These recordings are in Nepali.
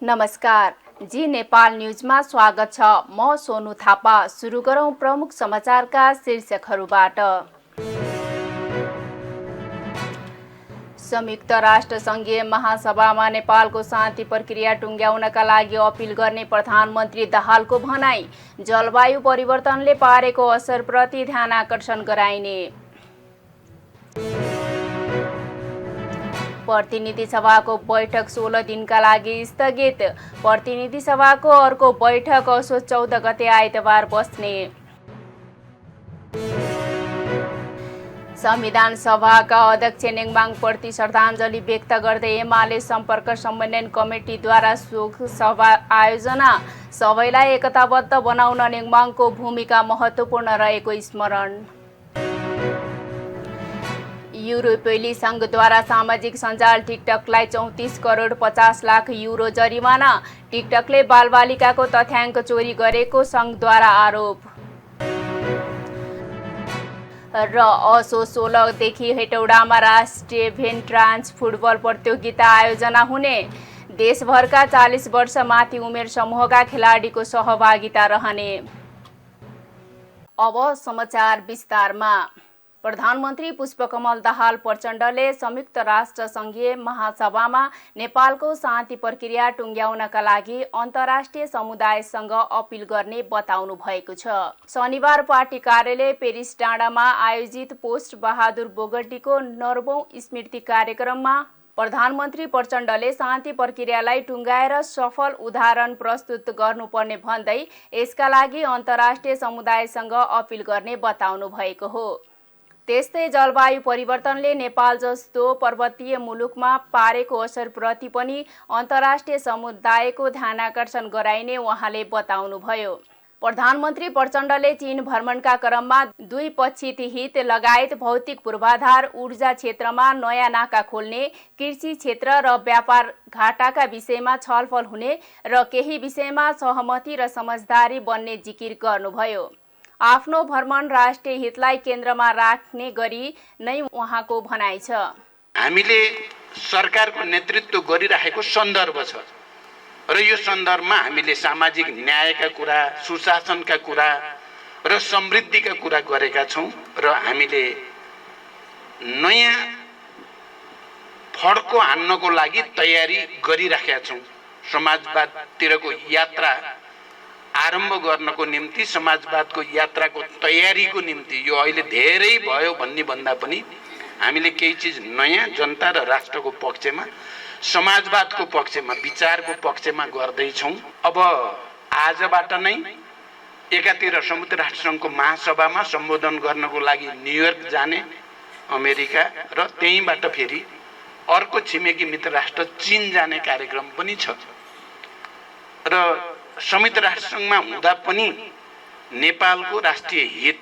नमस्कार, जी नेपाल न्यूजमा स्वागत छ। म सोनु थापा। सुरु गरौं प्रमुख समाचारका शीर्षकहरूबाट। संयुक्त राष्ट्र संघीय महासभामा नेपालको शान्ति प्रक्रिया टुंग्याउनका लागि अपिल गर्ने प्रधानमन्त्री दाहालको भनाई। जलवायु परिवर्तनले पारेको असरप्रति ध्यान आकर्षण गराइने। प्रतिनिधि सभाको बैठक 16 दिनका लागि स्थगित। प्रतिनिधि सभाको अर्को बैठक असोज 14 गते आइतबार बस्ने। संविधान सभाका अध्यक्ष नेङमाङ प्रति श्रद्धाञ्जली व्यक्त गर्दै एमाले सम्पर्क समन्वयन कमिटीद्वारा शोक सभा आयोजना। सबैलाई एकताबद्ध बनाउन नेङमाङको भूमिका महत्त्वपूर्ण रहेको स्मरण। युरोपेली संघद्वारा सामाजिक सञ्जाल टिकटकलाई 34 करोड 50 लाख युरो जरिवाना। टिकटकले बालबालिकाको तथ्याङ्क चोरी गरेको संघद्वारा आरोप। र असोज 16 देखि हेटौडामा राष्ट्रिय भेन्ट्रान्स फुटबल प्रतियोगिता आयोजना हुने। देशभरका 40 वर्ष माथि उमेर समूहका खेलाडीको सहभागिता रहने। अब समाचार विस्तारमा। प्रधानमन्त्री पुष्पकमल दाहाल प्रचण्डले संयुक्त राष्ट्र संघीय महासभामा नेपालको शान्ति प्रक्रिया टुंग्याउनका लागि अन्तर्राष्ट्रिय समुदायसँग अपिल गर्ने बताउनु भएको छ। शनिबार पार्टी कार्यालय पेरिस डाँडामा आयोजित पोस्ट बहादुर बोगटीको 9औं स्मृति कार्यक्रममा प्रधानमन्त्री प्रचण्डले शान्ति प्रक्रियालाई टुंगाएर सफल उदाहरण प्रस्तुत गर्नुपर्ने भन्दै यसका लागि अन्तर्राष्ट्रिय समुदायसँग अपिल गर्ने बताउनु भएको हो। त्यस्तै जलवायु परिवर्तनले नेपाल जस्तो पर्वतीय मुलुकमा पारेको असरप्रति पनि अन्तर्राष्ट्रिय समुदायको ध्यानाकर्षण गराइने उहाँले बताउनुभयो। प्रधानमन्त्री प्रचण्डले चीन भ्रमणका क्रममा द्विपक्षीय हित लगायत भौतिक पूर्वाधार, ऊर्जा क्षेत्रमा नयाँ नाका खोल्ने, कृषि क्षेत्र र व्यापार घाटाका विषयमा छलफल हुने र केही विषयमा सहमति र समझदारी बन्ने जिकिर गर्नुभयो। आफ्नो भ्रमण राष्ट्रिय हितलाई केन्द्रमा राख्ने गरी नै उहाँको भनाइ छ। हामीले सरकारको नेतृत्व गरिरहेको सन्दर्भ छ र यो सन्दर्भमा हामीले सामाजिक न्यायका कुरा, सुशासनका कुरा र समृद्धिका कुरा गरेका छौं र हामीले नयाँ फड्को हान्नको लागि तयारी गरिराखेका छौं। समाजवादतिरको यात्रा आरम्भ गर्नको निम्ति, समाजवादको यात्राको तयारीको निम्ति यो अहिले धेरै भयो भन्ने भन्दा पनि हामीले केही चीज नयाँ जनता र राष्ट्रको पक्षमा, समाजवादको पक्षमा, विचारको पक्षमा गर्दैछौँ। अब आजबाट नै एकातिर संयुक्त राष्ट्रसङ्घको महासभामा सम्बोधन गर्नको लागि न्युयोर्क जाने अमेरिका र त्यहीँबाट फेरि अर्को छिमेकी मित्र राष्ट्र चीन जाने कार्यक्रम पनि छ। र संयुक्त राष्ट्रसङ्घमा हुँदा पनि नेपालको राष्ट्रिय हित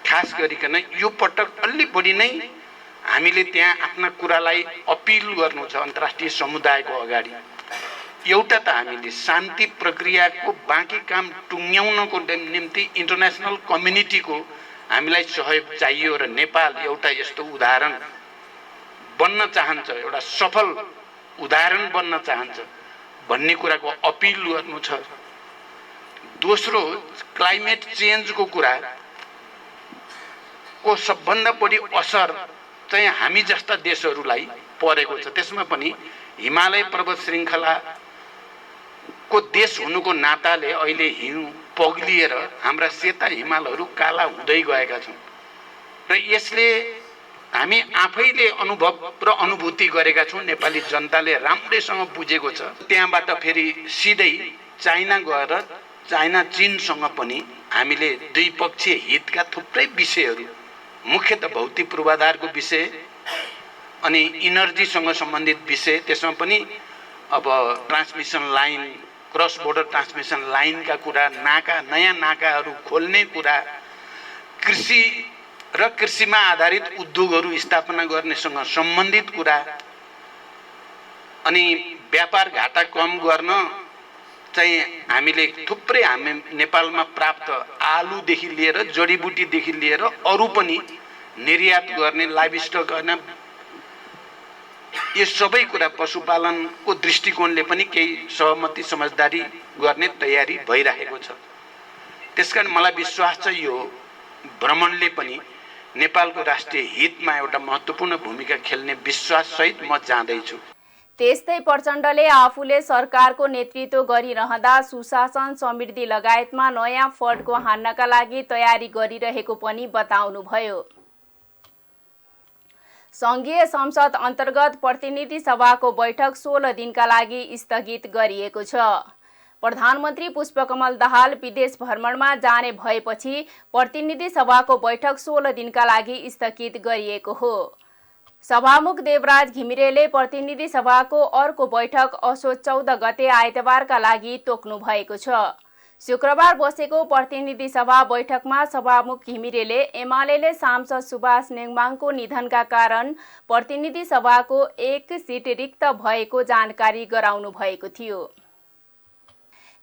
खास गरिकन यो पटक अलि बढी नै हामीले त्यहाँ आफ्ना कुरालाई अपिल गर्नु छ अन्तर्राष्ट्रिय समुदायको अगाडि। एउटा त हामीले शान्ति प्रक्रियाको बाँकी काम टुङ्ग्याउनको निम्ति इन्टरनेसनल कम्युनिटीको हामीलाई सहयोग चाहियो र नेपाल एउटा यस्तो उदाहरण बन्न चाहन्छ, एउटा सफल उदाहरण बन्न चाहन्छ भन्ने कुराको अपिल गर्नु छ। दोस्रो, क्लाइमेट चेन्जको कुरा को सबभन्दा बढी असर चाहिँ हामी जस्ता देशहरूलाई परेको छ। त्यसमा पनि हिमालय पर्वत श्रृङ्खलाको देश हुनुको नाताले अहिले हिउँ पग्लिएर हाम्रा सेता हिमालहरू काला हुँदै गएका छन् र यसले हामी आफैले अनुभव र अनुभूति गरेका छौँ। नेपाली जनताले राम्रैसँग बुझेको छ। त्यहाँबाट फेरि सिधै चाइना गएर चाइना चीनसँग पनि हामीले द्विपक्षीय हितका थुप्रै विषयहरू, मुख्यतः भौतिक पूर्वाधारको विषय अनि इनर्जीसँग सम्बन्धित विषय, त्यसमा पनि अब transmission line, cross border transmission लाइनका कुरा, नाका, नयाँ नाकाहरू खोल्ने कुरा, कृषि र कृषिमा आधारित उद्योगहरू स्थापना गर्नेसँग सम्बन्धित कुरा, अनि व्यापार घाटा कम गर्न चाहिँ हामीले थुप्रै हामी नेपालमा प्राप्त आलुदेखि लिएर जडीबुटीदेखि लिएर अरू पनि निर्यात गर्ने, लाइभस्टक गर्न यो सबै कुरा पशुपालनको दृष्टिकोणले पनि केही सहमति समझदारी गर्ने तयारी भइरहेको छ। त्यसकारण मलाई विश्वास छ यो भ्रमणले पनि नेपालको राष्ट्रिय हितमा एउटा महत्त्वपूर्ण भूमिका खेल्ने विश्वाससहित म जाँदैछु। त्यस्तै प्रचण्डले आफूले सरकारको नेतृत्व गरिरहँदा सुशासन समृद्धि लगायतमा नयाँ फड्को हान्नका लागि तयारी गरिरहेको पनि बताउनुभयो। संघीय संसद अन्तर्गत प्रतिनिधि सभाको बैठक 16 दिनका लागि स्थगित गरिएको छ। प्रधानमन्त्री पुष्पकमल दाहाल विदेश भ्रमणमा जाने भएपछि प्रतिनिधि सभाको बैठक 16 दिनका लागि स्थगित गरिएको हो। सभामुख देवराज घिमिरेले प्रतिनिधि सभाको अर्को बैठक असोज 14 गते आइतबारका लागि तोक्नु भएको छ। शुक्रबार बसेको प्रतिनिधि सभा बैठकमा सभामुख घिमिरेले एमालेले सांसद सुभाष नेङमाङको निधनका कारण प्रतिनिधि सभाको एक सिट रिक्त भएको जानकारी गराउनु भएको थियो।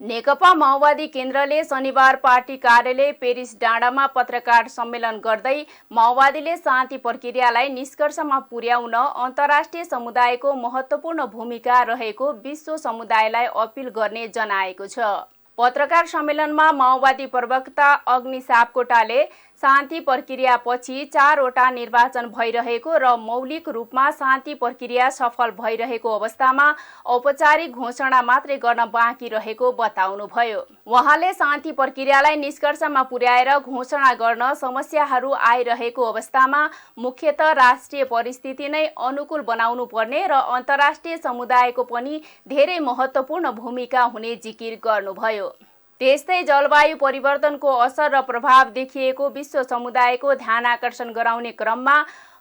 नेकपा माओवादी केन्द्रले शनिबार पार्टी कार्यालय पेरिस डाँडामा पत्रकार सम्मेलन गर्दै माओवादीले शान्ति प्रक्रियालाई निष्कर्षमा पुर्याउन अन्तर्राष्ट्रिय समुदायको महत्त्वपूर्ण भूमिका रहेको विश्व समुदायलाई अपील गर्ने जनाएको छ। पत्रकार सम्मेलनमा माओवादी प्रवक्ता अग्नि सापकोटाले शान्ति प्रक्रियापछि 4वटा निर्वाचन भइरहेको र मौलिक रूपमा शान्ति प्रक्रिया सफल भइरहेको अवस्थामा औपचारिक घोषणा मात्रै गर्न बाँकी रहेको बताउनुभयो। उहाँले शान्ति प्रक्रियालाई निष्कर्षमा पुर्याएर घोषणा गर्न समस्याहरू आइरहेको अवस्थामा मुख्यतः राष्ट्रिय परिस्थिति नै अनुकूल बनाउनु पर्ने र अन्तर्राष्ट्रिय समुदायको पनि धेरै महत्त्वपूर्ण भूमिका हुने जिकिर गर्नुभयो। त्यस्तै जलवायु परिवर्तनको असर र प्रभाव देखिएको विश्व समुदायको ध्यान आकर्षण गराउने क्रममा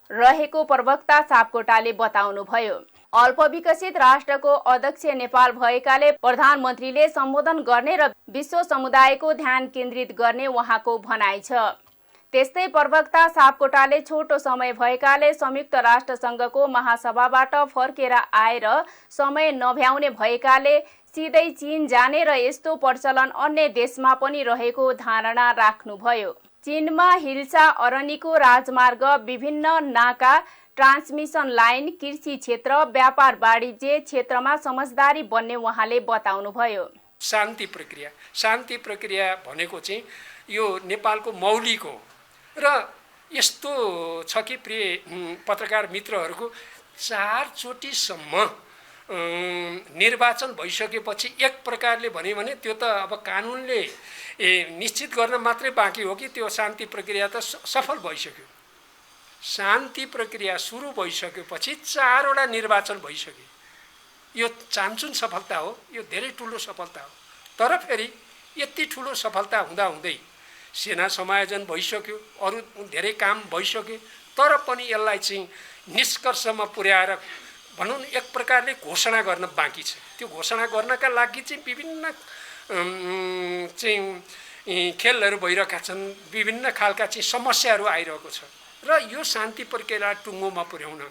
रहेको प्रवक्ता सापकोटाले बताउनुभयो। अल्पविकसित राष्ट्रको अध्यक्ष नेपाल भएकाले प्रधानमन्त्रीले सम्बोधन गर्ने र विश्व समुदायको ध्यान केन्द्रित गर्ने उहाँको भनाइ छ। त्यस्तै प्रवक्ता सापकोटाले छोटो समय भएकाले संयुक्त राष्ट्रसङ्घको महासभाबाट फर्केर आएर समय नभ्याउने भएकाले सिधै चीन जाने र यस्तो प्रचलन अन्य देशमा पनि रहेको धारणा राख्नुभयो। चीनमा हिल्सा अरनिको राजमार्ग, विभिन्न नाका, ट्रान्समिसन लाइन, कृषि क्षेत्र, व्यापार वाणिज्य क्षेत्रमा समझदारी बन्ने उहाँले बताउनुभयो। शान्ति प्रक्रिया भनेको चाहिँ यो नेपालको मौलिक हो र यस्तो छ कि प्रिय पत्रकार मित्रहरूको 4 चोटिसम्म निर्वाचन भइसकेपछि एक प्रकारले भन्यो भने त्यो त अब कानुनले निश्चित गर्न मात्रै बाँकी हो कि त्यो शान्ति प्रक्रिया त सफल भइसक्यो। शान्ति प्रक्रिया सुरु भइसकेपछि 4वटा निर्वाचन भइसक्यो। यो चान्चुन सफलता हो, यो धेरै ठुलो सफलता हो। तर फेरि यति ठुलो सफलता हुँदाहुँदै सेना समायोजन भइसक्यो, अरू धेरै काम भइसक्यो, तर पनि यसलाई चाहिँ निष्कर्षमा पुर्याएर भनौँ एक प्रकारले घोषणा गर्न बाँकी छ। त्यो घोषणा गर्नका लागि चाहिँ विभिन्न चाहिँ खेलहरू भइरहेका छन्, विभिन्न खालका चाहिँ समस्याहरू आइरहेको छ र यो शान्ति प्रक्रियालाई टुङ्गोमा पुर्याउन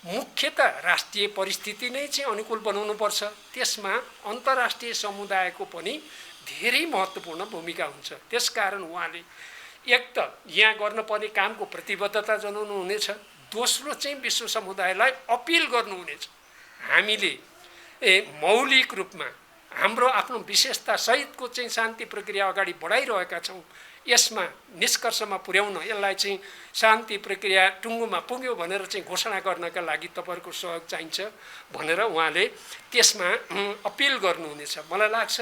मुख्यतः राष्ट्रिय परिस्थिति नै चाहिँ अनुकूल बनाउनुपर्छ। त्यसमा अन्तर्राष्ट्रिय समुदायको पनि धेरै महत्त्वपूर्ण भूमिका हुन्छ। त्यसकारण उहाँले एक त यहाँ गर्नुपर्ने कामको प्रतिबद्धता जनाउनु हुनेछ, दोस्रो चाहिँ विश्व समुदायलाई अपिल गर्नुहुनेछ। हामीले मौलिक रूपमा हाम्रो आफ्नो विशेषता सहितको चाहिँ शान्ति प्रक्रिया अगाडि बढाइरहेका छौँ। यसमा निष्कर्षमा पुर्याउन, यसलाई चाहिँ शान्ति प्रक्रिया टुङ्गोमा पुग्यो भनेर चाहिँ घोषणा गर्नका लागि तपाईँहरूको सहयोग चाहिन्छ भनेर उहाँले त्यसमा अपिल गर्नुहुनेछ। मलाई लाग्छ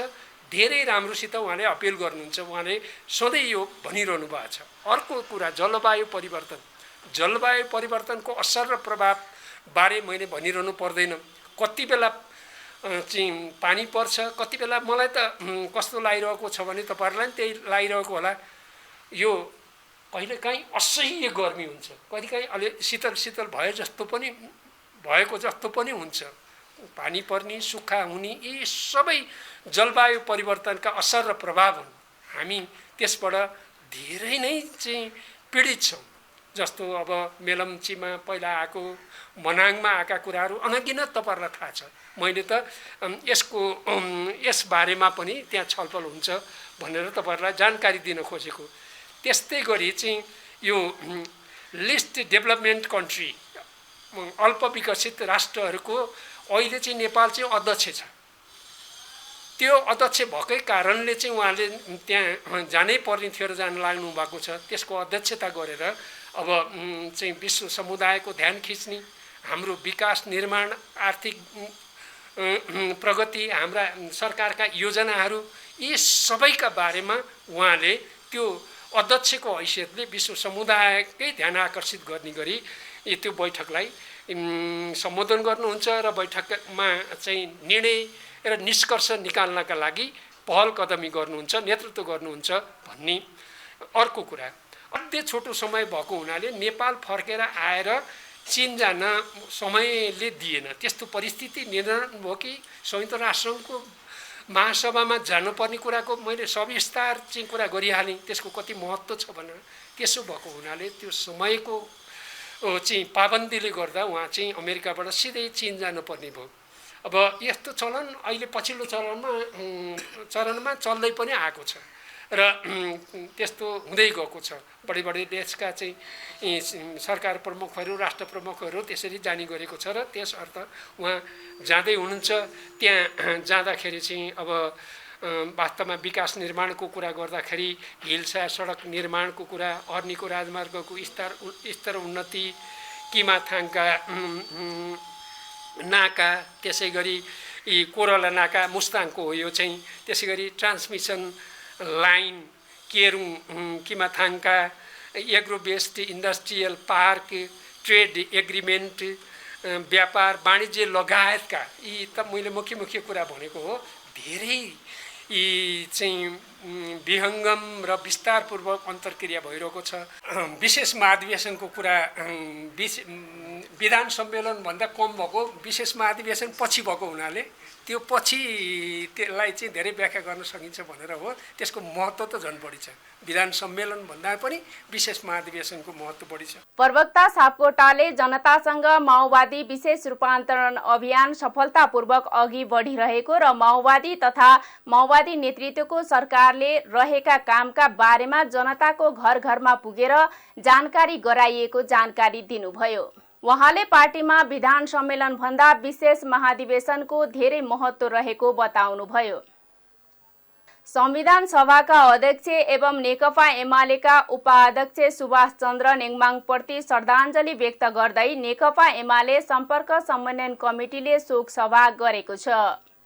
धेरै राम्रोसित उहाँले अपिल गर्नुहुन्छ। उहाँले सधैँ यो भनिरहनु भएको छ। अर्को कुरा जलवायु परिवर्तनको असर र प्रभाव बारे मैले भनिरहनु पर्दैन। कति बेला चाहिँ पानी पर्छ, कति बेला मलाई त कस्तो लागिरहेको छ भने तपाईँहरूलाई पनि त्यही लागिरहेको होला। यो कहिलेकाहीँ असह्य गर्मी हुन्छ, कहिलेकाहीँ अलि शीतल भएको जस्तो पनि हुन्छ। पानी पर्ने, सुक्खा हुने, यी सबै जलवायु परिवर्तनका असर र प्रभाव हुन्। हामी त्यसबाट धेरै नै चाहिँ पीडित छौँ। जस्तो अब मेलम्चीमा पहिला आएको, मनाङमा आएका कुराहरू अनगिनत तपाईँहरूलाई थाहा छ। मैले त यस बारेमा पनि त्यहाँ छलफल हुन्छ भनेर तपाईँहरूलाई जानकारी दिन खोजेको। त्यस्तै गरी चाहिँ यो लिस्ट डेभलपमेन्ट कन्ट्री अल्पविकसित राष्ट्रहरूको अहिले चाहिँ नेपाल चाहिँ अध्यक्ष छ। त्यो अध्यक्ष भएकै कारणले चाहिँ उहाँले त्यहाँ जानै पर्ने थियो र जान लाग्नु भएको छ। त्यसको अध्यक्षता गरेर अब चाहिँ विश्व समुदायको ध्यान खिच्ने, हाम्रो विकास निर्माण, आर्थिक प्रगति, हाम्रा सरकारका योजनाहरू, यी सबैका बारेमा उहाँले त्यो अध्यक्षको हैसियतले विश्व समुदायकै ध्यान आकर्षित गर्ने गरी त्यो बैठकलाई सम्बोधन गर्नुहुन्छ र बैठकमा चाहिँ निर्णय र निष्कर्ष निकाल्नका लागि पहल कदमी गर्नुहुन्छ, नेतृत्व गर्नुहुन्छ भन्ने अर्को कुरा। अझै छोटो समय भएको हुनाले नेपाल फर्केर आएर चीन जान समयले दिएन। त्यस्तो परिस्थिति निर्धारण भयो कि संयुक्त राष्ट्रको महासभामा जानुपर्ने कुराको मैले सविस्तार चाहिँ कुरा गरिहालेँ, त्यसको कति महत्त्व छ भनेर। त्यसो भएको हुनाले त्यो समयको चाहिँ पाबन्दीले गर्दा उहाँ चाहिँ अमेरिकाबाट सिधै चीन जानुपर्ने भयो। अब यस्तो चलन अहिले पछिल्लो चरणमा चल्दै पनि आएको छ र त्यस्तो हुँदै गएको छ। बढी बढी देशका चाहिँ सरकार प्रमुखहरू, राष्ट्र प्रमुखहरू त्यसरी जाने गरेको छ र त्यस अर्थ उहाँ जाँदै हुनुहुन्छ। त्यहाँ जाँदाखेरि चाहिँ अब वास्तवमा विकास निर्माणको कुरा गर्दाखेरि हिल्सा सडक निर्माणको कुरा, अर्नीको राजमार्गको स्तर उन्नति, किमाथाङका नाका, त्यसै गरी कोरला नाका मुस्ताङको हो यो चाहिँ, त्यसै गरी ट्रान्समिसन लाइन, केरुङ किमाथाङका agro based industrial park, trade agreement, व्यापार वाणिज्य लगायतका यी त मैले मुख्य कुरा भनेको हो। धेरै यी चाहिँ विहङ्गम र विस्तारपूर्वक अन्तर्क्रिया भइरहेको छ। विशेष महाधिवेशनको कुरा विधान सम्मेलनभन्दा कम भएको, विशेष महाधिवेशन पछि भएको हुनाले त्यो पछि त्यसलाई चाहिँ धेरै व्याख्या गर्न सकिन्छ भनेर हो। त्यसको महत्त्व त झन् बढी छ। विधान सम्मेलन भन्दा पनि विशेष महाधिवेशनको महत्त्व बढी छ। प्रवक्ता सापकोटाले जनतासँग माओवादी विशेष रूपान्तरण अभियान सफलतापूर्वक अघि बढिरहेको र माओवादी तथा माओवादी नेतृत्वको सरकारले रहेका कामका बारेमा जनताको घर घरमा पुगेर जानकारी गराइएको जानकारी दिनुभयो। उहाँले पार्टीमा विधान सम्मेलन भन्दा विशेष महाधिवेशनको धेरै महत्त्व रहेको बताउनुभयो। संविधान सभाका अध्यक्ष एवं नेकपा एमालेका उपाध्यक्ष सुभाष चन्द्र नेङमाङप्रति श्रद्धाञ्जली व्यक्त गर्दै नेकपा एमाले सम्पर्क समन्वयन कमिटीले शोक सभा गरेको छ।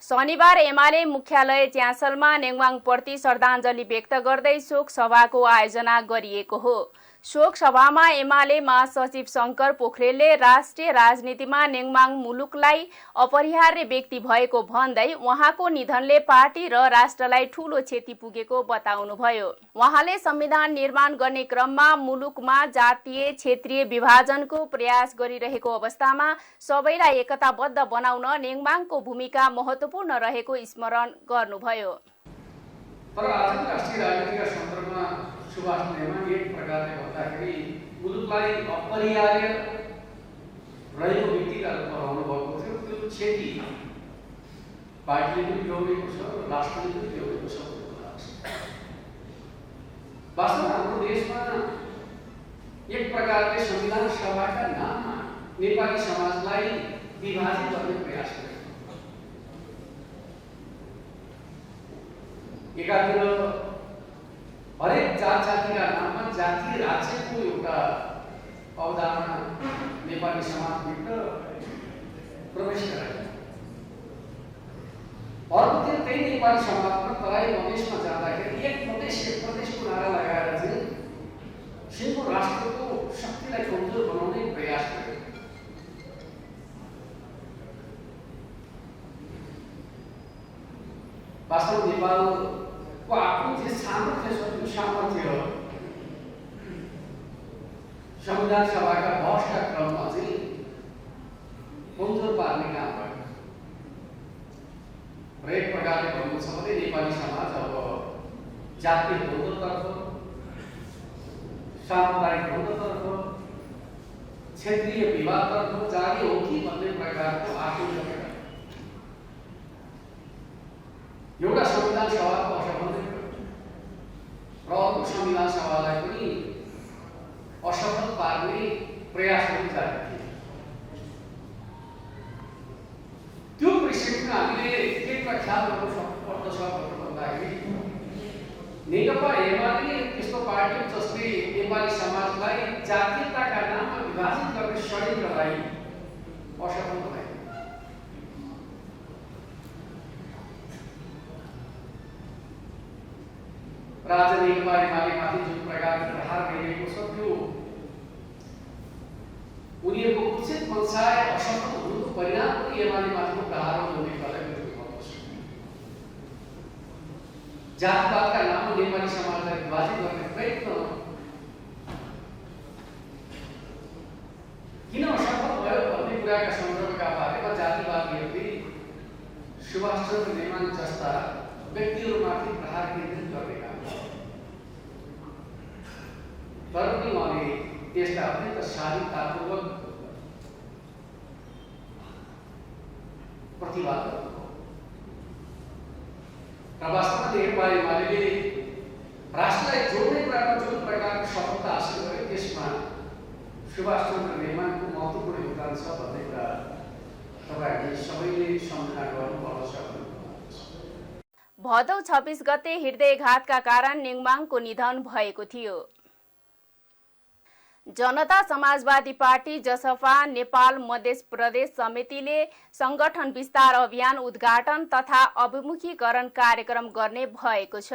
शनिबार एमाले मुख्यालय च्यासलमा नेङमाङप्रति श्रद्धाञ्जली व्यक्त गर्दै शोक सभाको आयोजना गरिएको हो। शोक सभामा एमाले महासचिव शङ्कर पोखरेलले राष्ट्रिय राजनीतिमा नेङमाङ मुलुकलाई अपरिहार्य व्यक्ति भएको भन्दै उहाँको निधनले पार्टी र राष्ट्रलाई ठूलो क्षति पुगेको बताउनुभयो। उहाँले संविधान निर्माण गर्ने क्रममा मुलुकमा जातीय क्षेत्रीय विभाजनको प्रयास गरिरहेको अवस्थामा सबैलाई एकताबद्ध बनाउन नेङमाङको भूमिका महत्त्वपूर्ण रहेको स्मरण गर्नुभयो। तर आज राष्ट्रिय राजनीतिका सन्दर्भमा सुभाष नेङमाङ एक प्रकारले भन्दाखेरि मुलुकलाई अपरिहार्य रहेको व्यक्तिका रूपमा रहनु भएको थियो। त्यो क्षति पार्टीले पनि बेहोरेको छ, राष्ट्रले पनि बेहोरेको छ। वास्तवमा हाम्रो देशमा एक प्रकारले संविधान सभाका नाममा नेपाली समाजलाई विभाजित गर्ने प्रयास गरियो। एकातिर हरेक जात जातिका नाममा जातीय राज्यको एउटा अवधारणा नेपाली समाजभित्र प्रवेश गरायो। अर्कोतिर त्यही नेपाली समाजमा तराई मधेसमा जाँदाखेरि एक प्रदेशको नारा लगाएर चाहिँ सिङ्गो राष्ट्रको शक्तिलाई कमजोर बनाउने प्रयास गर्यो। वास्तवमा नेपालको आफ्नो जे सामर्थ्य छ त्यो सामर्थ्य संविधान सभाका बहसका क्रममा चाहिँ कमजोर पार्ने काम गर्यो। र एक प्रकारले भन्नु छ भने नेपाली समाज अब जातीय द्वन्द्वतर्फ, सामुदायिक द्वन्द्वतर्फ, क्षेत्रीय विवादतर्फ जाने हो कि भन्ने प्रकारको आशंका एउटा संविधान सभाको असफल र अर्को संविधान सभालाई पनि असफल पार्ने प्रयास पनि जारी थिए। हिसाब गर्नुपर्दछ भन्दाखेरि नेकपा एमाले त्यस्तो पार्टी जसले नेपाली समाजलाई जातीयताका नाममा विभाजित गर्ने षड्यन्त्रलाई असफल बनायो। राजा नेकपा एमालेमाथि जुन प्रकारको प्रहार गरिएको छ त्यो उनीहरूको कुचित मनसाय असफल हुनुको परिणाम पनि एमालेमाथिको प्रहार हो भन्ने कुरालाई बुझ्नुपर्दछ। जातपातका नाममा नेपाली समाजलाई विभाजित गर्ने प्रयत्न किन असफल भयो भन्ने कुराका सन्दर्भका बारेमा जातिवादीहरूले सुभाष चन्द्र नेमान जस्ता व्यक्तिहरूमाथि प्रहार केन्द्रित गर्ने काम तर पनि उहाँले त्यसलाई अत्यन्त शालीनतापूर्वक प्रतिवाद गर्नुभयो र वास्तवमा नेकपा एमाले राष्ट्रलाई जोड्ने कुरामा जुन प्रकारको सफलता हासिल गर्यो त्यसमा सुभाष चन्द्र नेमानको महत्त्वपूर्ण योगदान छ भन्ने कुरा तपाईँहरूले सबैले सम्झना गर्नुपर्दछ। भदौ 26 गते हृदयघातका कारण नेङमाङको निधन भएको थियो। जनता समाजवादी पार्टी जसपा नेपाल मध्य प्रदेश समितिले संगठन विस्तार अभियान उद्घाटन तथा अभिमुखीकरण कार्यक्रम गर्ने भएको छ।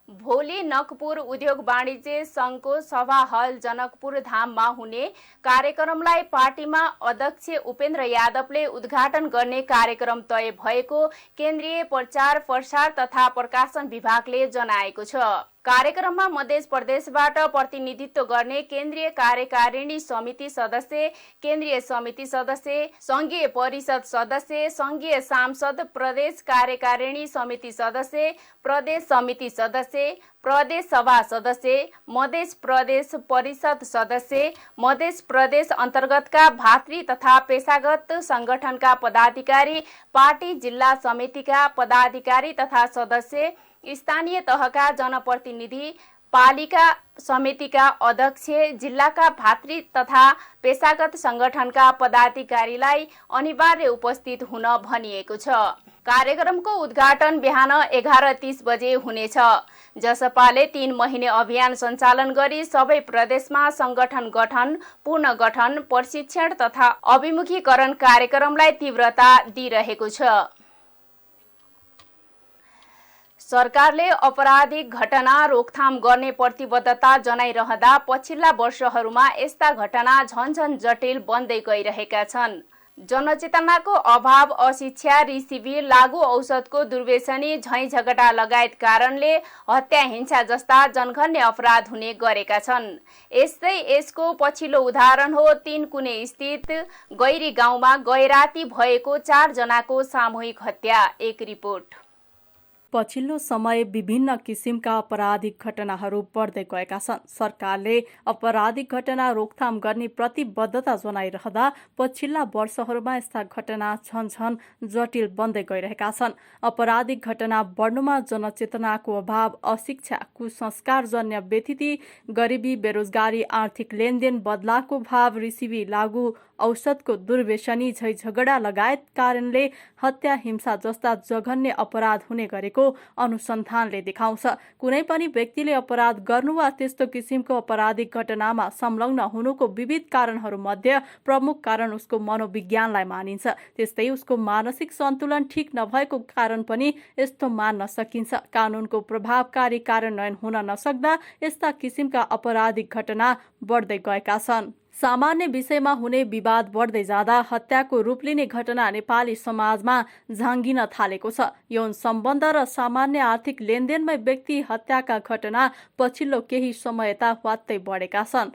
भोलि नकपुर उद्योग वाणिज्य संघको सभा हल जनकपुर धाममा हुने कार्यक्रमलाई पार्टीमा अध्यक्ष उपेन्द्र यादवले उद्घाटन गर्ने कार्यक्रम तय भएको केन्द्रीय प्रचार प्रसार तथा प्रकाशन विभागले जनाएको छ। कार्यक्रममा मध्य प्रदेशबाट प्रतिनिधित्व गर्ने केन्द्रीय कार्यकारिणी समिति सदस्य, केन्द्रीय समिति सदस्य, संघीय परिषद सदस्य, संघीय सांसद, प्रदेश कार्यकारिणी समिति सदस्य, प्रदेश समिति सदस्य, प्रदेश सभा सदस्य, मध्य प्रदेश परिषद सदस्य, मध्य प्रदेश अन्तर्गतका भातृ तथा पेशागत संगठनका पदाधिकारी, पार्टी जिल्ला समितिका पदाधिकारी तथा सदस्य, स्थानीय तहका जनप्रतिनिधि, पालिका समितिका अध्यक्ष, जिल्लाका भातृ तथा पेशागत संगठनका पदाधिकारीलाई अनिवार्य उपस्थित हुन भनिएको छ। कार्यक्रमको उद्घाटन बिहान 11:30 बजे हुनेछ। जसपाले 3 महिने अभियान सञ्चालन गरी सबै प्रदेशमा संगठन गठन, पुनर्गठन, प्रशिक्षण तथा अभिमुखीकरण कार्यक्रमलाई तीव्रता दिइरहेको छ। सरकारले आपराधिक घटना रोकथाम गर्ने प्रतिबद्धता जनाइरहँदा पछिल्ला वर्षहरूमा यस्ता घटना झन्झन जटिल बन्दै गइरहेका छन्। जनचेतनाको अभाव, अशिक्षा, रिसिभी, लागू औषधको दुर्व्यसनी, झैझगडा लगायत कारणले हत्या, हिंसा जस्ता जनघन्य अपराध हुने गरेका छन्। यस्तै यसको पछिल्लो उदाहरण हो 3 कुने स्थित गैरी गाउँमा गैराती भएको 4 जनाको सामूहिक हत्या। एक रिपोर्ट। पछिल्लो समय विभिन्न किसिमका आपराधिक घटनाहरू बढ्दै गएका छन्। सरकारले आपराधिक घटना रोकथाम गर्ने प्रतिबद्धता जनाइरहँदा पछिल्ला वर्षहरूमा यस्ता घटना झन्झन जटिल बन्दै गइरहेका छन्। आपराधिक घटना बढ्नुमा जनचेतनाको अभाव, अशिक्षा, कुसंस्कारजन्य व्यथिति, गरिबी, बेरोजगारी, आर्थिक लेनदेन, बदलाको भाव, रिसिभी, लागू औषधको दुर्व्यसनी, झैझगडा लगायत कारणले हत्या, हिंसा जस्ता जघन्य अपराध हुने गरेको अनुसन्धानले देखाउँछ। कुनै पनि व्यक्तिले अपराध गर्नु वा त्यस्तो किसिमको आपराधिक घटनामा संलग्न हुनुको विविध कारणहरूमध्ये प्रमुख कारण उसको मनोविज्ञानलाई मानिन्छ। त्यस्तै उसको मानसिक सन्तुलन ठिक नभएको कारण पनि यस्तो मान्न सकिन्छ। कानुनको प्रभावकारी कार्यान्वयन हुन नसक्दा यस्ता किसिमका आपराधिक घटना बढ्दै गएका छन्। सामान्य विषयमा हुने विवाद बढ्दै जाँदा हत्याको रूप लिने घटना नेपाली समाजमा झाँगिन थालेको छ। यौन सम्बन्ध र सामान्य आर्थिक लेनदेनमै व्यक्ति हत्याका घटना पछिल्लो केही समय यता वात्तै बढेका छन्।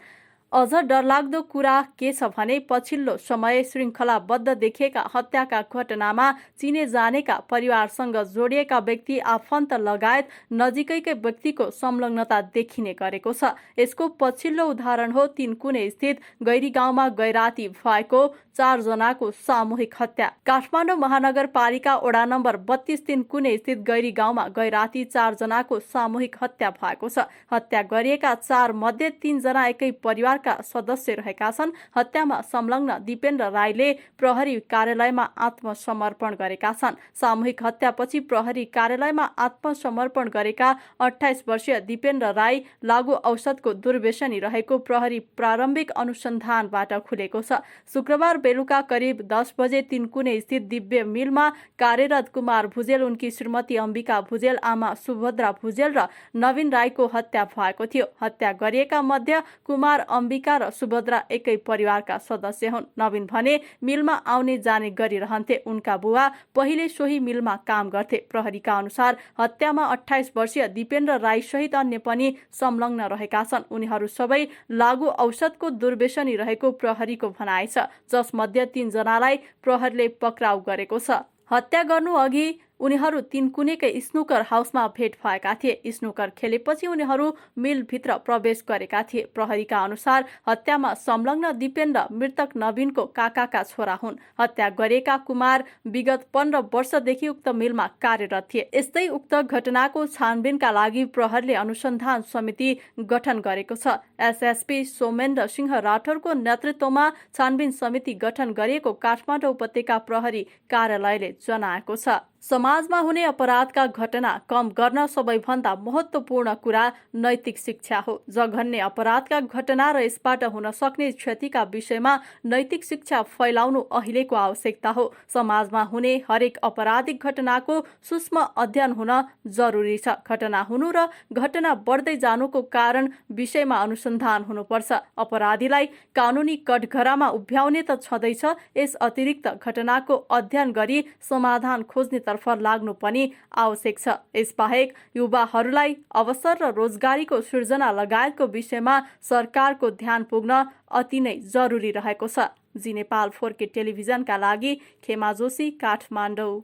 अझ डरलाग्दो कुरा के छ भने पछिल्लो समय श्रृङ्खलाबद्ध देखिएका हत्याका घटनामा चिने जानेका परिवारसँग जोडिएका व्यक्ति, आफन्त लगायत नजिकैकै व्यक्तिको संलग्नता देखिने गरेको छ। यसको पछिल्लो उदाहरण हो 3 कुने स्थित गैरी गाउँमा गैराती भएको 4 जनाको सामूहिक हत्या। काठमाडौँ महानगरपालिका वडा नम्बर 32 3 कुने स्थित गैरी गाउँमा गैराती 4 जनाको सामूहिक हत्या भएको छ। हत्या गरिएका 4 मध्ये 3 जना एकै परिवार परिवारका सदस्य रहेका छन्। हत्यामा संलग्न दिपेन्द्र राईले प्रहरी कार्यालयमा आत्मसमर्पण गरेका छन्। सामूहिक हत्यापछि प्रहरी कार्यालयमा आत्मसमर्पण गरेका 28 वर्षीय दिपेन्द्र राई लागू औषधको दुर्व्यसनी रहेको प्रहरी प्रारम्भिक अनुसन्धानबाट खुलेको छ। शुक्रबार बेलुका करिब 10 बजे तिनकुने स्थित दिव्य मिलमा कार्यरत कुमार भुजेल, उनकी श्रीमती अम्बिका भुजेल, आमा सुभद्रा भुजेल र नवीन राईको हत्या भएको थियो। हत्या गरिएका मध्ये कुमार, अम्बिका र सुभद्रा एकै परिवारका सदस्य हुन्। नवीन भने मिलमा आउने जाने गरिरहन्थे। उनका बुवा पहिले सोही मिलमा काम गर्थे। प्रहरीका अनुसार हत्यामा 28 वर्षीय दिपेन्द्र राई सहित अन्य पनि संलग्न रहेका छन्। उनीहरू सबै लागू औषधको दुर्व्यसनी रहेको प्रहरीको भनाइ छ, जसमध्ये 3 जनालाई प्रहरीले पक्राउ गरेको छ। हत्या गर्नु अघि उनीहरू तिनकुनेकै स्नुकर हाउसमा भेट भएका थिए। स्नुकर खेलेपछि उनीहरू मिलभित्र प्रवेश गरेका थिए। प्रहरीका अनुसार हत्यामा संलग्न दिपेन्द्र मृतक नवीनको काकाका छोरा हुन्। हत्या गरेका कुमार विगत 15 वर्षदेखि उक्त मिलमा कार्यरत थिए। यस्तै उक्त घटनाको छानबिनका लागि प्रहरीले अनुसन्धान समिति गठन गरेको छ। एसएसपी सोमेन्द्र सिंह राठौरको नेतृत्वमा छानबिन समिति गठन गरिएको काठमाडौँ उपत्यका प्रहरी कार्यालयले जनाएको छ। समाजमा हुने अपराधका घटना कम गर्न सबैभन्दा महत्त्वपूर्ण कुरा नैतिक शिक्षा हो। जघन्य अपराधका घटना र यसबाट हुन सक्ने क्षतिका विषयमा नैतिक शिक्षा फैलाउनु अहिलेको आवश्यकता हो। समाजमा हुने हरेक आपराधिक घटनाको सूक्ष्म अध्ययन हुन जरुरी छ। घटना हुनु र घटना बढ्दै जानुको कारण विषयमा अनुसन्धान हुनुपर्छ। अपराधीलाई कानुनी कठघरामा उभ्याउने त छँदैछ, यस अतिरिक्त घटनाको अध्ययन गरी समाधान खोज्ने तर्फ लाग्नु पनि आवश्यक छ। यसबाहेक युवाहरूलाई अवसर र रोजगारीको सृजना लगायतको विषयमा सरकारको ध्यान पुग्न अति नै जरुरी रहेको छ। जी नेपाल 4K टेलिभिजनका लागि खेमा जोशी, काठमाडौँ।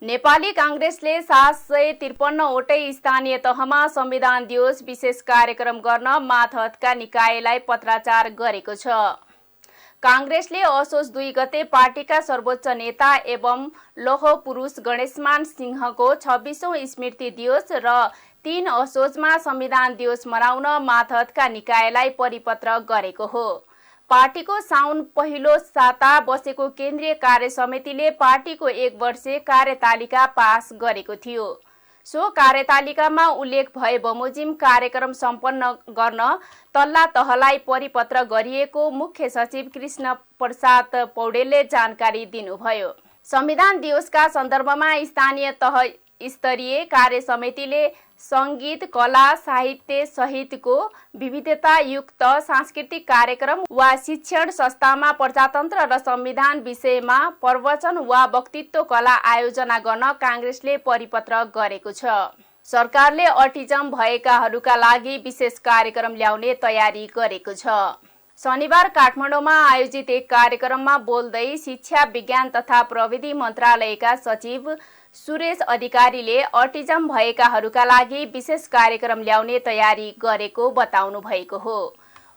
नेपाली कांग्रेसले 753 वटै स्थानीय तहमा संविधान दिवस विशेष कार्यक्रम गर्न मातहतका निकायलाई पत्राचार गरेको छ। कांग्रेसले असोज 2 गते पार्टीका सर्वोच्च नेता एवं लौह पुरुष गणेशमान सिंहको 26औं स्मृति दिवस र 3 असोजमा संविधान दिवस मनाउन मातहतका निकायलाई परिपत्र गरेको हो। पार्टीको साउन पहिलो साता बसेको केन्द्रीय कार्य समितिले पार्टीको 1 वर्षे कार्यतालिका पास गरेको थियो। सो कार्यतालिकामा उल्लेख भए बमोजिम कार्यक्रम सम्पन्न गर्न तल्ला तहलाई परिपत्र गरिएको मुख्य सचिव कृष्ण प्रसाद पौडेलले जानकारी दिनुभयो। संविधान दिवसका सन्दर्भमा स्थानीय तह स्तरीय कार्य समितिले संगीत, कला, साहित्य सहितको विविधता युक्त सांस्कृतिक कार्यक्रम वा शिक्षण संस्थामा प्रजातन्त्र र संविधान विषयमा प्रवचन वा वक्तृत्व कला आयोजना गर्न कांग्रेसले परिपत्र गरेको छ। सरकारले अटिजम भएकाहरूका लागि विशेष कार्यक्रम ल्याउने तयारी गरेको छ। शनिबार काठमाडौँमा आयोजित एक कार्यक्रममा बोल्दै शिक्षा, विज्ञान तथा प्रविधि मन्त्रालयका सचिव सुरेश अधिकारीले अटिजम भएकाहरूका लागि विशेष कार्यक्रम ल्याउने तयारी गरेको बताउनु भएको हो।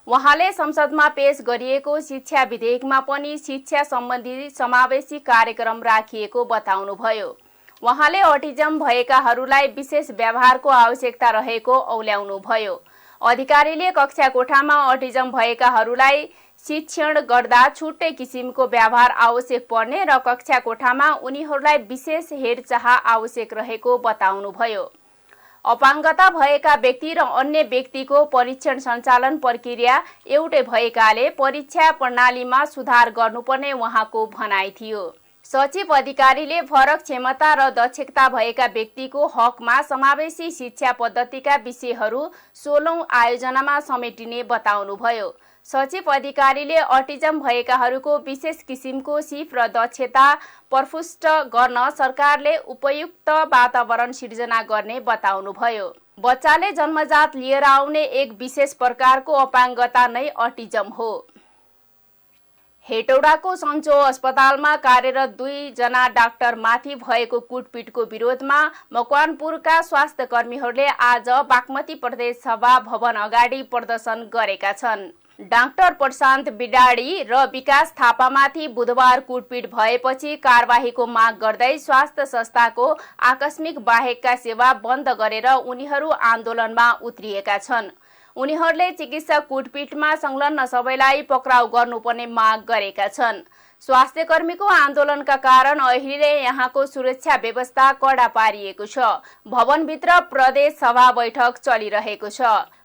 उहाँले संसदमा पेश गरिएको शिक्षा विधेयकमा पनि शिक्षा सम्बन्धी समावेशी कार्यक्रम राखिएको बताउनुभयो। उहाँले अटिजम भएकाहरूलाई विशेष व्यवहारको आवश्यकता रहेको औल्याउनुभयो। अधिकारीले कक्षा कोठामा अटिजम भएकाहरूलाई शिक्षण गर्दा छुट्टै किसिमको व्यवहार आवश्यक पर्ने र कक्षा कोठामा उनीहरूलाई विशेष हेरचाह आवश्यक रहेको बताउनुभयो। अपाङ्गता भएका व्यक्ति र अन्य व्यक्तिको परीक्षण सञ्चालन प्रक्रिया एउटै भएकाले परीक्षा प्रणालीमा सुधार गर्नुपर्ने उहाँको भनाइ थियो। सचिव अधिकारीले फरक क्षमता र दक्षता भएका व्यक्तिको हकमा समावेशी शिक्षा पद्धतिका विषयहरू 16औं आयोजनामा समेटिने बताउनुभयो। सचिव अधिकारीले अटिजम भएकाहरूको विशेष किसिमको सिप र दक्षता प्रपुष्ट गर्न सरकारले उपयुक्त वातावरण सिर्जना गर्ने बताउनुभयो। बच्चाले जन्मजात लिएर आउने एक विशेष प्रकारको अपाङ्गता नै अटिजम हो। हेटौडाको सन्चो अस्पतालमा कार्यरत 2 जना डाक्टर माथि भएको कुटपिटको विरोधमा मकवानपुरका स्वास्थ्य कर्मीहरूले आज बागमती प्रदेश सभा भवन अगाडि प्रदर्शन गरेका छन्। डाक्टर प्रशान्त बिडाडी र विकास थापामाथि बुधबार कुटपिट भएपछि कारबाहीको माग गर्दै स्वास्थ्य संस्थाको आकस्मिक बाहेकका सेवा बन्द गरेर उनीहरू आन्दोलनमा उत्रिएका छन्। उनीहरूले चिकित्सक कुटपिटमा संलग्न सबैलाई पक्राउ गर्नुपर्ने माग गरेका छन्। स्वास्थ्यकर्मीको आन्दोलनका कारण अहिले यहाँको सुरक्षा व्यवस्था कडा पारिएको छ। भवनभित्र प्रदेश सभा बैठक चलिरहेको छ।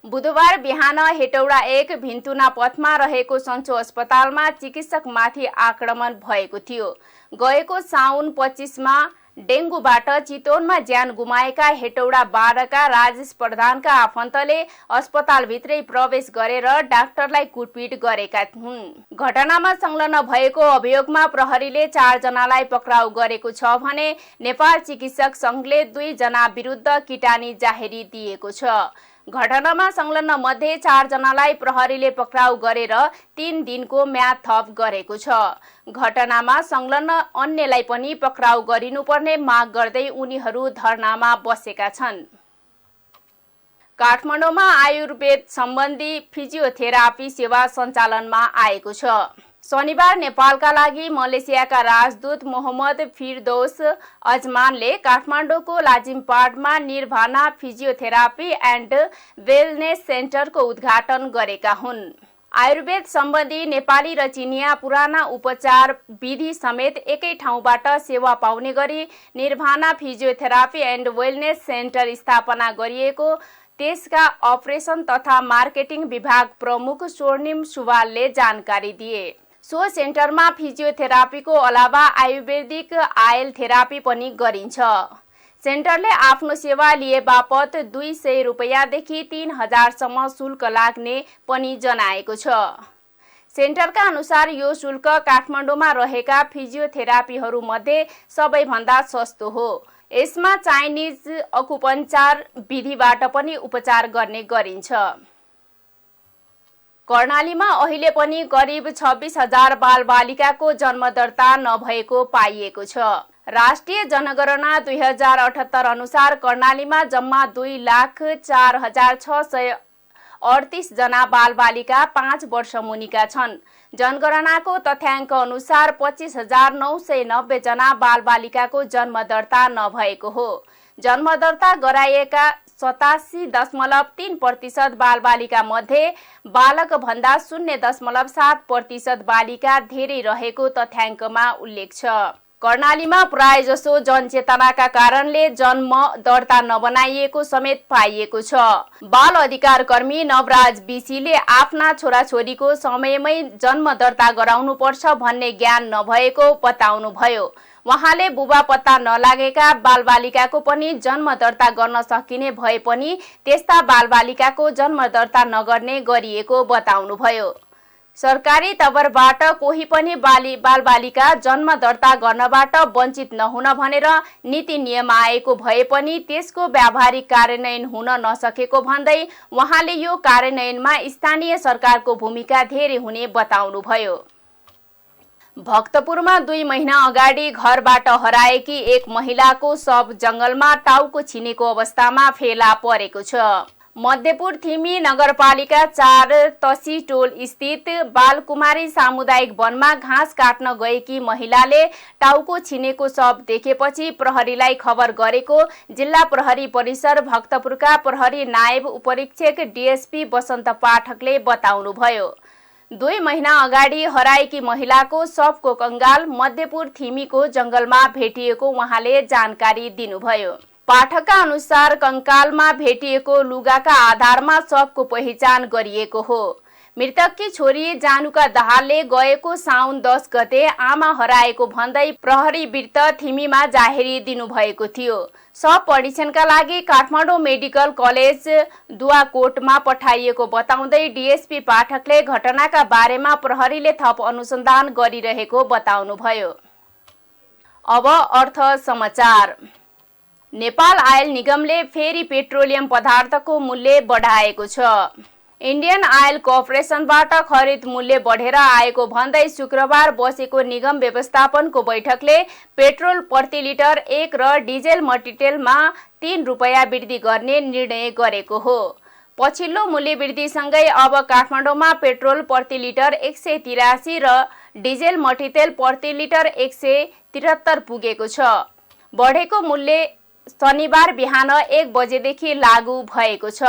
बुधबार बिहान हेटौडा 1 भिन्तुना पथमा रहेको सन्चो अस्पतालमा चिकित्सकमाथि आक्रमण भएको थियो। गएको साउन 25 मा डेङ्गुबाट चितवनमा ज्यान गुमाएका हेटौडा 12 का राजेश प्रधानका आफन्तले अस्पतालभित्रै प्रवेश गरेर डाक्टरलाई कुटपिट गरेका हुन्। घटनामा संलग्न भएको अभियोगमा प्रहरीले 4 जनालाई पक्राउ गरेको छ भने नेपाल चिकित्सक संघले 2 जना विरुद्ध किटानी जाहेरी दिएको छ। घटनामा संलग्न मध्ये 4 जनालाई प्रहरीले पक्राउ गरेर 3 दिनको म्याद थप गरेको छ। घटनामा संलग्न अन्यलाई पनि पक्राउ गरिनुपर्ने माग गर्दै उनीहरू धरनामा बसेका छन्। काठमाडौँमा आयुर्वेद सम्बन्धी फिजियोथेरापी सेवा सञ्चालनमा आएको छ। शनिबार नेपालका लागि मलेसियाका राजदूत मोहम्मद फिरदौस अजमानले काठमाडौँको लाजिमपाटमा निर्भाना फिजियोथेरापी एन्ड वेलनेस सेन्टरको उद्घाटन गरेका हुन्। आयुर्वेद सम्बन्धी नेपाली र चिनिया पुराना उपचार विधि समेत एकै ठाउँबाट सेवा पाउने गरी निर्भाना फिजियोथेरापी एन्ड वेलनेस सेन्टर स्थापना गरिएको त्यसका अपरेसन तथा मार्केटिङ विभाग प्रमुख स्वर्णिम सुवालले जानकारी दिए। सो सेन्टरमा फिजियोथेरापीको अलावा आयुर्वेदिक आयल थेरापी पनि गरिन्छ। सेन्टरले आफ्नो सेवा लिए बापत 200 रुपैयाँदेखि 3000 सम्म शुल्क लाग्ने पनि जनाएको छ। सेन्टरका अनुसार यो शुल्क काठमाडौँमा रहेका फिजियोथेरापीहरू मध्ये सबैभन्दा सस्तो हो। यसमा चाइनिज अकुपञ्चार विधिबाट पनि उपचार गर्ने गरिन्छ। कर्णालीमा अहिले पनि करिब 26,000 बालबालिकाको जन्म दर्ता नभएको पाइएको छ। राष्ट्रिय जनगणना 2078 अनुसार कर्णालीमा जम्मा 2,04,638 जना बालबालिका 5 वर्ष मुनिका छन्। जनगणनाको तथ्याङ्क अनुसार 25,990 जना बालबालिकाको जन्म दर्ता नभएको हो। जन्म दर्ता गराइएका 87.3% बालबालिका मध्ये बालक भन्दा 0.7% बालिका धेरै रहेको तथ्याङ्कमा उल्लेख छ। कर्णालीमा प्राय जसो जनचेतनाका कारणले जन्म दर्ता नबनाइएको समेत पाइएको छ। बाल अधिकार कर्मी नवराज बिसीले आफ्ना छोराछोरीको समयमै जन्म दर्ता गराउनुपर्छ भन्ने ज्ञान नभएको बताउनुभयो। उहाँले बुबा पत्ता नलागेका बालबालिकाको पनि जन्म दर्ता गर्न सकिने भए पनि त्यस्ता बालबालिकाको जन्म दर्ता नगर्ने गरिएको बताउनुभयो। सरकारी तवरबाट कोही पनि बालबालिका जन्म दर्ता गर्नबाट वञ्चित नहुन भनेर नीति नियम आएको भए पनि त्यसको व्यावहारिक कार्यान्वयन हुन नसकेको भन्दै उहाँले यो कार्यान्वयनमा स्थानीय सरकारको भूमिका धेरै हुने बताउनुभयो। भक्तपुरमा 2 महिना अगाडि घरबाट हराएकी एक महिलाको शव जंगलमा टाउको छिनेको अवस्थामा फेला परेको छ। मध्यपुर थिमी नगरपालिका 4 तसीटोल स्थित बालकुमारी सामुदायिक वनमा घाँस काट्न गएकी महिलाले टाउको छिनेको शव देखेपछि प्रहरीलाई खबर गरेको जिल्ला प्रहरी परिसर भक्तपुरका प्रहरी नायब उपरीक्षक डीएसपी वसन्त पाठकले बताउनुभयो। 2 महिना अगाडि हराएकी महिलाको शवको कंगाल मध्यपुर थिमीको जंगलमा भेटिएको उहाँले जानकारी दिनुभयो। पाठकका अनुसार कंकालमा भेटिएको लुगाका आधारमा शवको पहिचान गरिएको हो। मृतककी छोरी जानुका दाहालले गएको साउन 10 गते आमा हराएको भन्दै प्रहरी बिर्त थिमीमा जाहेरी दिनुभएको थियो। शव परीक्षणका लागि काठमाडौँ मेडिकल कलेज दुवाकोटमा पठाइएको बताउँदै डीएसपी पाठकले घटनाका बारेमा प्रहरीले थप अनुसन्धान गरिरहेको बताउनुभयो। अब अर्थ समाचार। नेपाल आयल निगमले फेरि पेट्रोलियम पदार्थको मूल्य बढाएको छ। इन्डियन आयल कर्पोरेसनबाट खरिद मूल्य बढेर आएको भन्दै शुक्रबार बसेको निगम व्यवस्थापनको बैठकले पेट्रोल प्रति लिटर 1 र डिजेल मल्टिटेलमा 3 रुपैयाँ वृद्धि गर्ने निर्णय गरेको हो। पछिल्लो मूल्य वृद्धिसँगै अब काठमाडौँमा पेट्रोल प्रति लिटर 183 र डिजेल मल्टिटेल प्रति लिटर 173 पुगेको छ। बढेको मूल्य शनिबार बिहान 1 बजेदेखि लागू भएको छ।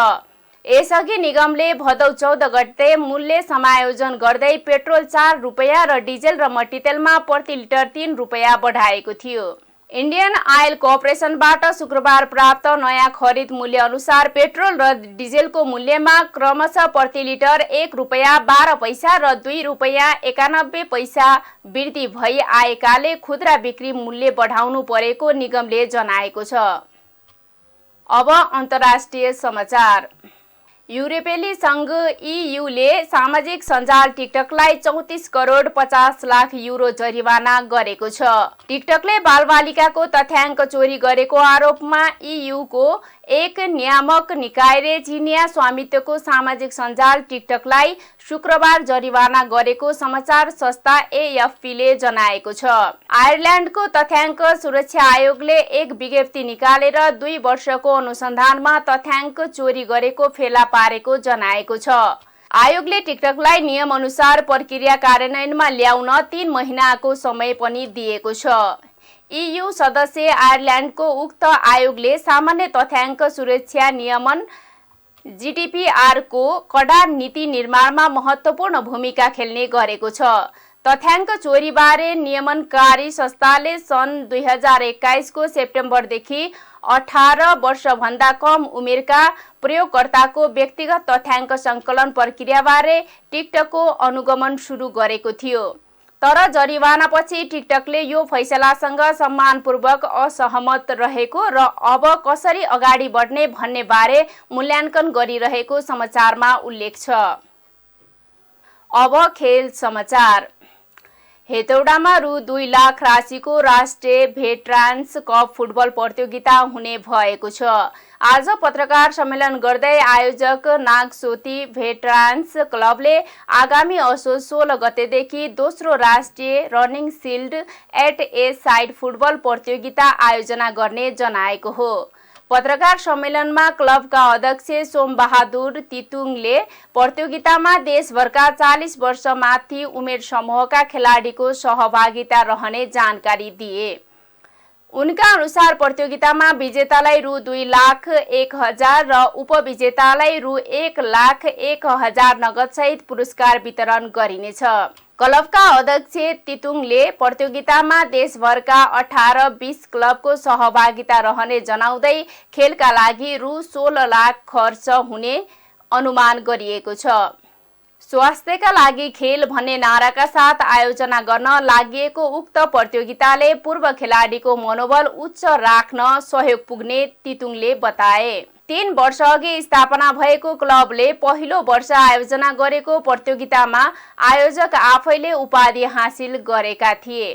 यसअघि निगमले भदौ 14 गते मूल्य समायोजन गर्दै पेट्रोल 4 रुपैयाँ र डिजेल र मट्टीतेलमा प्रति लिटर 3 रुपैयाँ बढाएको थियो। इन्डियन आयल कर्पोरेसनबाट शुक्रबार प्राप्त नयाँ खरिद मूल्य अनुसार पेट्रोल र डिजेलको मूल्यमा क्रमशः प्रति लिटर 1 रुपैयाँ 12 पैसा र 2 रुपैयाँ 91 पैसा वृद्धि भई आएकाले खुद्रा बिक्री मूल्य बढाउनु परेको निगमले जनाएको छ। अब अन्तर्राष्ट्रिय समाचार। युरोपेली संघ EUले सामाजिक सञ्जाल टिकटकलाई 34 करोड 50 लाख युरो जरिवाना गरेको छ। टिकटकले बालबालिकाको तथ्याङ्क चोरी गरेको आरोपमा EUको एक नियामक निकायले चिनिया स्वामित्वको सामाजिक सञ्जाल टिकटकलाई शुक्रबार जरिवाना गरेको समाचार संस्था AFPले जनाएको छ। आयरल्यान्डको तथ्याङ्क सुरक्षा आयोगले एक विज्ञप्ति निकालेर 2 वर्षको अनुसन्धानमा तथ्याङ्क चोरी गरेको फेला पारेको जनाएको छ। आयोगले टिकटकलाई नियम अनुसार प्रक्रिया कार्यान्वयनमा ल्याउन 3 महिनाको समय पनि दिएको छ। EU सदस्य आयरल्यान्डको उक्त आयोगले सामान्य तथ्याङ्क सुरक्षा नियमन GDPR को कडा नीति निर्माणमा महत्त्वपूर्ण भूमिका खेल्ने गरेको छ। तथ्याङ्क चोरीबारे नियमनकारी संस्थाले सन् 2021 को सेप्टेम्बरदेखि 18 वर्षभन्दा कम उमेरका प्रयोगकर्ताको व्यक्तिगत तथ्याङ्क सङ्कलन प्रक्रियाबारे टिकटकको अनुगमन सुरु गरेको थियो। तर जरिवानापछि टिकटकले यो फैसलासँग सम्मानपूर्वक असहमत रहेको र अब कसरी अगाडि बढ्ने भन्ने बारे मूल्याङ्कन गरिरहेको समाचारमा उल्लेख छ। अब खेल समाचार। हेटौडामा रु 2 लाख राशिको राष्ट्रिय भेटरान्स कप फुटबल प्रतियोगिता हुने भएको छ। आज पत्रकार सम्मेलन गर्दै आयोजक नागसोती भेटरान्स क्लबले आगामी असोज 16 गतेदेखि दोस्रो राष्ट्रिय running shield eight a side football प्रतियोगिता आयोजना गर्ने जनाएको हो। पत्रकार सम्मेलनमा क्लबका अध्यक्ष सोमबहादुर तितुङले प्रतियोगितामा देशभरका 40 वर्षमाथि उमेर समूहका खेलाडीको सहभागिता रहने जानकारी दिए। उनका अनुसार प्रतियोगितामा विजेतालाई रु 2,01,000 र उपविजेतालाई रु 1,01,000 नगदसहित पुरस्कार वितरण गरिनेछ। क्लबका अध्यक्ष तितुङले प्रतियोगितामा देशभरका 18-20 क्लबको सहभागिता रहने जनाउँदै खेलका लागि रु 16 लाख खर्च हुने अनुमान गरिएको छ। स्वास्थ्यका लागि खेल भन्ने नाराका साथ आयोजना गर्न लागिएको उक्त प्रतियोगिताले पूर्व खेलाडीको मनोबल उच्च राख्न सहयोग पुग्ने तितुङले बताए। 3 वर्ष अघि स्थापना भएको क्लबले पहिलो वर्ष आयोजना गरेको प्रतियोगितामा आयोजक आफैले उपाधि हासिल गरेका थिए।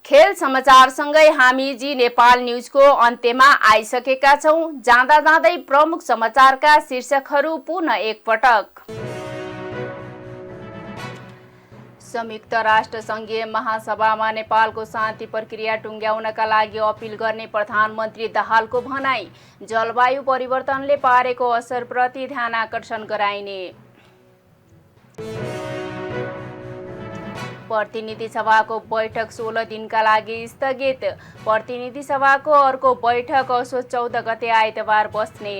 खेल समाचारसँगै हामी जी नेपाल न्युजको अन्त्यमा आइसकेका छौं। जाँदा जाँदै प्रमुख समाचारका शीर्षकहरू पुनः एकपटक। संयुक्त राष्ट्र संघीय महासभामा नेपालको शान्ति प्रक्रिया टुङ्ग्याउनका लागि अपिल गर्ने प्रधानमन्त्री दाहालको भनाई। जलवायु परिवर्तनले पारेको असरप्रति ध्यान आकर्षण गराइने। प्रतिनिधि सभाको बैठक 16 दिनका लागि स्थगित। प्रतिनिधि सभाको अर्को बैठक असोज 14 गते आइतबार बस्ने।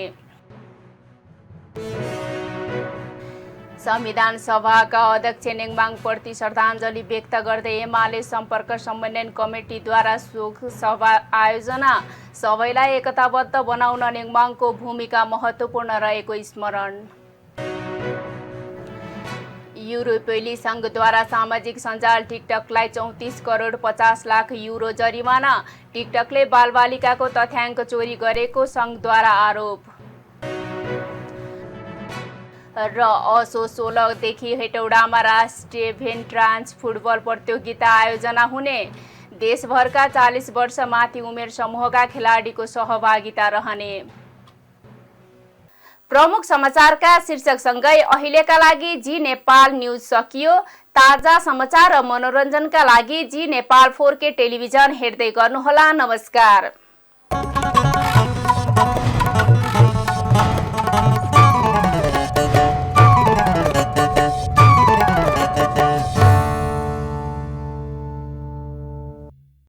संविधान सभाका अध्यक्ष नेङमाङ प्रति श्रद्धाञ्जली व्यक्त गर्दै एमाले सम्पर्क समन्वय कमिटीद्वारा शोक सभा आयोजना। सबैलाई एकताबद्ध बनाउन नेङमाङको भूमिका महत्त्वपूर्ण रहेको स्मरण। युरोपेली संघद्वारा सामाजिक सञ्जाल टिकटकलाई 34 करोड 50 लाख युरो जरिवाना। टिकटकले बालबालिकाको तथ्याङ्क चोरी गरेको संघद्वारा आरोप। र असोज 16 देखि हेटौडामा राष्ट्रिय भेटरान्स फुटबल प्रतियोगिता आयोजना हुने। देशभरका 40 वर्षमाथि उमेर समूहका खेलाडीको सहभागिता रहने। प्रमुख समाचारका शीर्षकसँगै अहिलेका लागि जी नेपाल न्युज सकियो। ताजा समाचार र मनोरञ्जनका लागि जी नेपाल 4K टेलिभिजन हेर्दै गर्नुहोला। नमस्कार।